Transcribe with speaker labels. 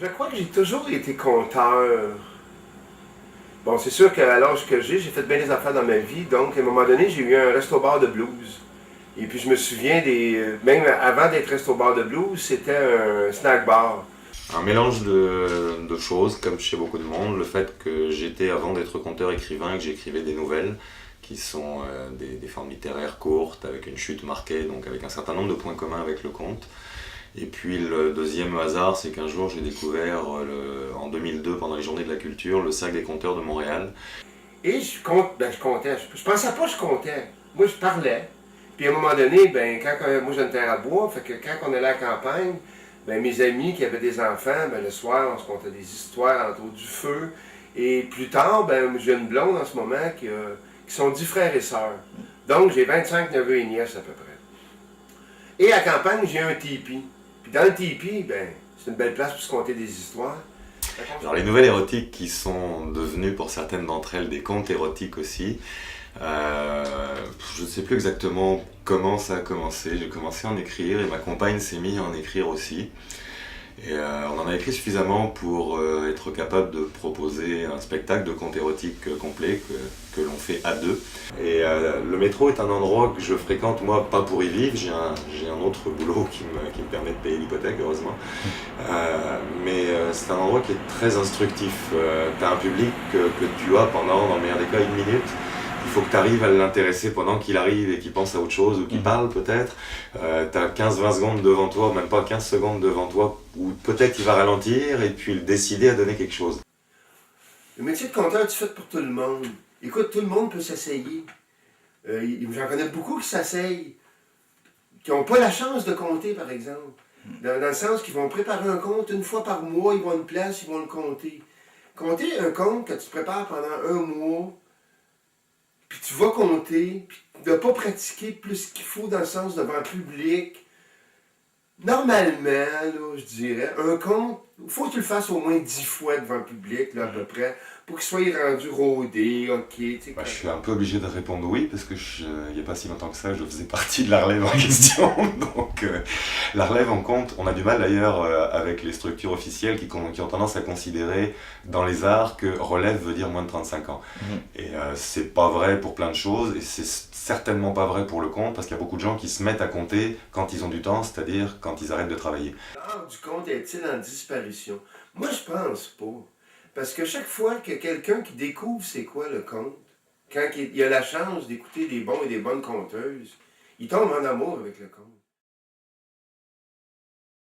Speaker 1: Je crois que j'ai toujours été conteur. Bon, c'est sûr qu'à l'âge que j'ai fait bien des affaires dans ma vie. Donc, à un moment donné, j'ai eu un resto-bar de blues. Et puis, je me souviens même avant d'être resto-bar de blues, c'était un snack bar.
Speaker 2: Un mélange de choses, comme chez beaucoup de monde. Le fait que j'étais, avant d'être conteur-écrivain, que j'écrivais des nouvelles, qui sont des formes littéraires courtes, avec une chute marquée, donc avec un certain nombre de points communs avec le conte. Et puis le deuxième hasard, c'est qu'un jour j'ai découvert, en 2002, pendant les Journées de la Culture, le Cercle des conteurs de Montréal.
Speaker 1: Et je comptais. Je pensais pas que je comptais. Moi, je parlais. Puis à un moment donné, moi j'ai une terre à bois, fait que quand on allait à la campagne, mes amis qui avaient des enfants, le soir, on se contait des histoires autour du feu. Et plus tard, j'ai une blonde en ce moment qui sont 10 frères et sœurs. Donc j'ai 25 neveux et nièces à peu près. Et à la campagne, j'ai un tipi. Puis dans le tipi, c'est une belle place pour se conter des histoires.
Speaker 2: Alors les nouvelles érotiques qui sont devenues pour certaines d'entre elles des contes érotiques aussi, je ne sais plus exactement comment ça a commencé. J'ai commencé à en écrire et ma compagne s'est mise à en écrire aussi. Et on en a écrit suffisamment pour être capable de proposer un spectacle de contes érotiques complet que l'on fait à deux. Et le métro est un endroit que je fréquente, moi, pas pour y vivre, j'ai un autre boulot qui me permet de payer l'hypothèque, heureusement. Mais c'est un endroit qui est très instructif. Tu as un public que tu as pendant, dans le meilleur des cas, 1 minute. Il faut que tu arrives à l'intéresser pendant qu'il arrive et qu'il pense à autre chose ou qu'il parle peut-être. Tu as 15-20 secondes devant toi, même pas 15 secondes devant toi, où peut-être il va ralentir et puis décider à donner quelque chose.
Speaker 1: Le métier de compteur, tu fais pour tout le monde. Écoute, tout le monde peut s'essayer. J'en connais beaucoup qui s'essayent, qui n'ont pas la chance de compter, par exemple. Dans le sens qu'ils vont préparer un compte une fois par mois, ils vont à une place, ils vont le compter. Compter un compte que tu prépares pendant un mois, puis tu vas compter, puis de ne pas pratiquer plus qu'il faut dans le sens devant le public. Normalement, là, je dirais, un compte, il faut que tu le fasses au moins 10 fois devant le public, là, à peu près, pour qu'il soit rendu rodé, ok. Tu sais,
Speaker 2: Je suis un peu obligé de répondre oui, parce que il n'y a pas si longtemps que ça, je faisais partie de la relève en question. Donc la relève en compte, on a du mal d'ailleurs avec les structures officielles qui ont tendance à considérer dans les arts que relève veut dire moins de 35 ans. Et c'est pas vrai pour plein de choses, et c'est certainement pas vrai pour le compte, parce qu'il y a beaucoup de gens qui se mettent à compter quand ils ont du temps, c'est-à-dire quand ils arrêtent de travailler.
Speaker 1: L'art du conte est-il en disparition? Moi, je pense pas. Parce que chaque fois que quelqu'un qui découvre c'est quoi le conte, quand il a la chance d'écouter des bons et des bonnes conteuses, il tombe en amour avec le conte.